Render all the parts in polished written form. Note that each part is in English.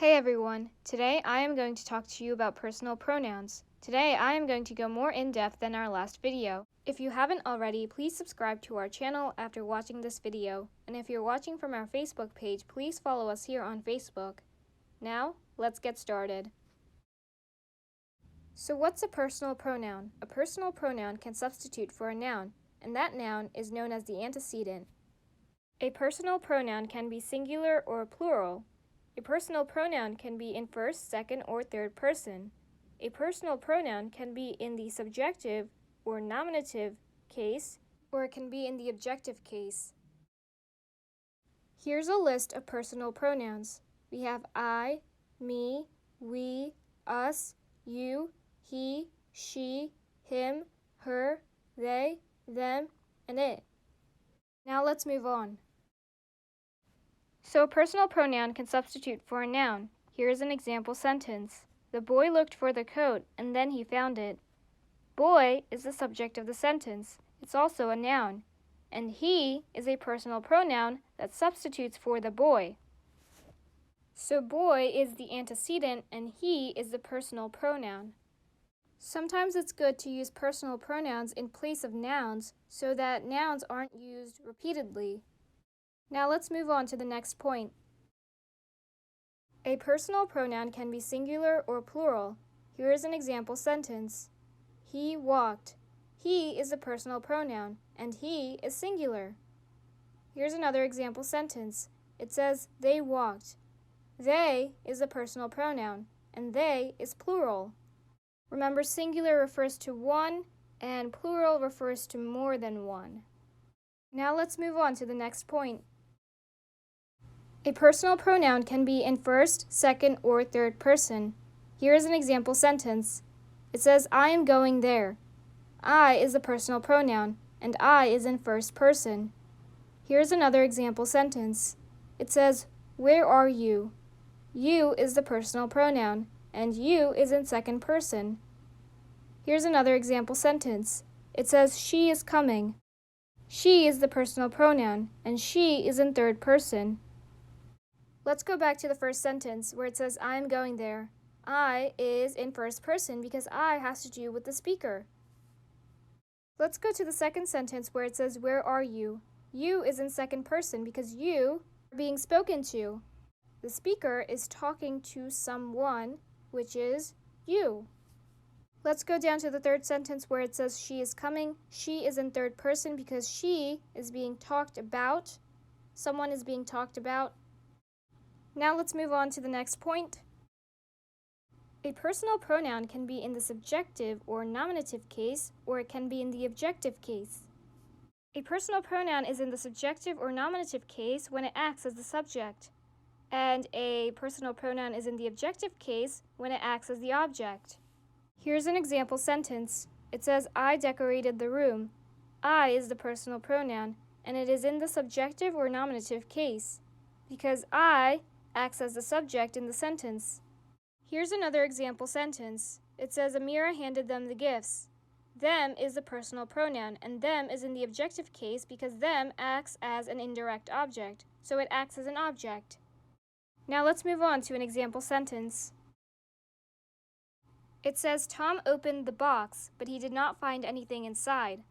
Hey everyone, today I am going to talk to you about personal pronouns. Today I am going to go more in depth than our last video. If you haven't already, please subscribe to our channel after watching this video. And if you're watching from our Facebook page, please follow us here on Facebook. Now, let's get started. So what's a personal pronoun? A personal pronoun can substitute for a noun, and that noun is known as the antecedent. A personal pronoun can be singular or plural. A personal pronoun can be in first, second, or third person. A personal pronoun can be in the subjective or nominative case, or it can be in the objective case. Here's a list of personal pronouns. We have I, me, we, us, you, he, she, him, her, they, them, and it. Now let's move on. So a personal pronoun can substitute for a noun. Here is an example sentence. The boy looked for the coat, and then he found it. Boy is the subject of the sentence. It's also a noun. And he is a personal pronoun that substitutes for the boy. So boy is the antecedent, and he is the personal pronoun. Sometimes it's good to use personal pronouns in place of nouns so that nouns aren't used repeatedly. Now let's move on to the next point. A personal pronoun can be singular or plural. Here is an example sentence. He walked. He is a personal pronoun, and he is singular. Here's another example sentence. It says, they walked. They is a personal pronoun, and they is plural. Remember, singular refers to one, and plural refers to more than one. Now let's move on to the next point. A personal pronoun can be in first, second, or third person. Here is an example sentence. It says, I am going there. I is a personal pronoun, and I is in first person. Here's another example sentence. It says, where are you? You is the personal pronoun, and you is in second person. Here's another example sentence. It says, she is coming. She is the personal pronoun, and she is in third person. Let's go back to the first sentence where it says, I am going there. I is in first person because I has to do with the speaker. Let's go to the second sentence where it says, where are you? You is in second person because you are being spoken to. The speaker is talking to someone, which is you. Let's go down to the third sentence where it says, she is coming. She is in third person because she is being talked about. Someone is being talked about. Now let's move on to the next point. A personal pronoun can be in the subjective or nominative case, or it can be in the objective case. A personal pronoun is in the subjective or nominative case when it acts as the subject, and a personal pronoun is in the objective case when it acts as the object. Here's an example sentence. It says, I decorated the room. I is the personal pronoun, and it is in the subjective or nominative case, because I acts as the subject in the sentence. Here's another example sentence. It says, Amira handed them the gifts. Them is the personal pronoun, and them is in the objective case because them acts as an indirect object, so it acts as an object. Now let's move on to an example sentence. It says, Tom opened the box, but he did not find anything inside.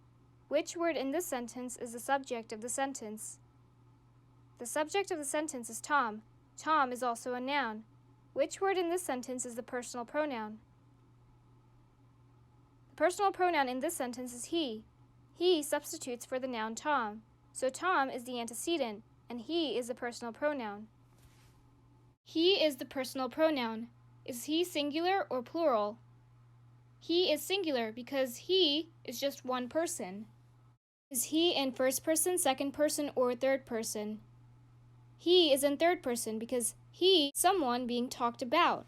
Which word in this sentence is the subject of the sentence? The subject of the sentence is Tom. Tom is also a noun. Which word in this sentence is the personal pronoun? The personal pronoun in this sentence is he. He substitutes for the noun Tom. So Tom is the antecedent, and he is the personal pronoun. He is the personal pronoun. Is he singular or plural? He is singular because he is just one person. Is he in first person, second person, or third person? He is in third person because he is someone being talked about.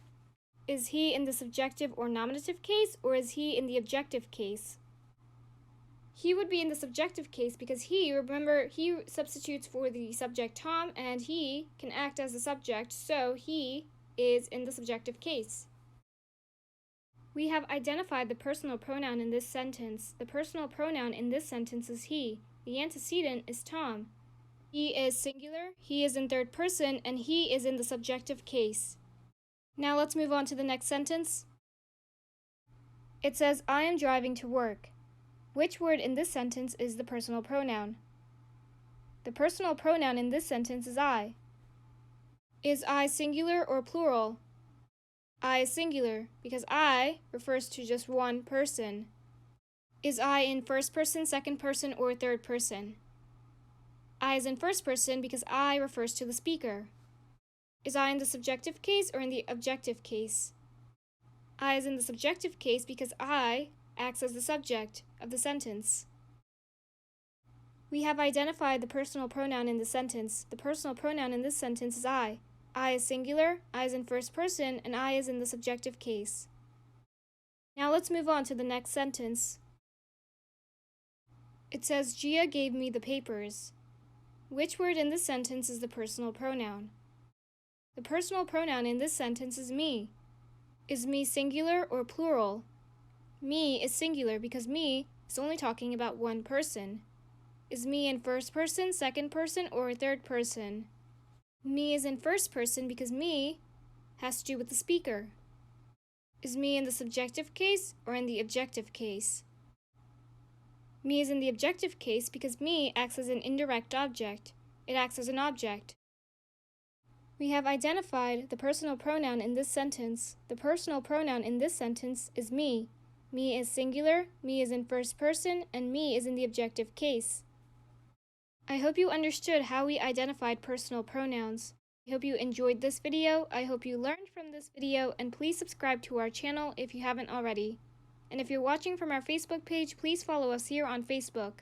Is he in the subjective or nominative case, or is he in the objective case? He would be in the subjective case because remember, he substitutes for the subject Tom, and he can act as the subject, so he is in the subjective case. We have identified the personal pronoun in this sentence. The personal pronoun in this sentence is he. The antecedent is Tom. He is singular, he is in third person, and he is in the subjective case. Now let's move on to the next sentence. It says, I am driving to work. Which word in this sentence is the personal pronoun? The personal pronoun in this sentence is I. Is I singular or plural? I is singular because I refers to just one person. Is I in first person, second person, or third person? I is in first person because I refers to the speaker. Is I in the subjective case or in the objective case? I is in the subjective case because I acts as the subject of the sentence. We have identified the personal pronoun in the sentence. The personal pronoun in this sentence is I. I is singular, I is in first person, and I is in the subjective case. Now let's move on to the next sentence. It says, Gia gave me the papers. Which word in this sentence is the personal pronoun? The personal pronoun in this sentence is me. Is me singular or plural? Me is singular because me is only talking about one person. Is me in first person, second person, or third person? Me is in first person because me has to do with the speaker. Is me in the subjective case or in the objective case? Me is in the objective case because me acts as an indirect object. It acts as an object. We have identified the personal pronoun in this sentence. The personal pronoun in this sentence is me. Me is singular, me is in first person, and me is in the objective case. I hope you understood how we identified personal pronouns. I hope you enjoyed this video, I hope you learned from this video, and please subscribe to our channel if you haven't already. And if you're watching from our Facebook page, please follow us here on Facebook.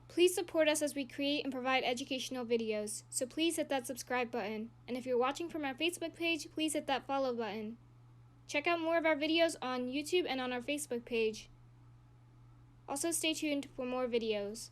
Please support us as we create and provide educational videos, so please hit that subscribe button. And if you're watching from our Facebook page, please hit that follow button. Check out more of our videos on YouTube and on our Facebook page. Also stay tuned for more videos.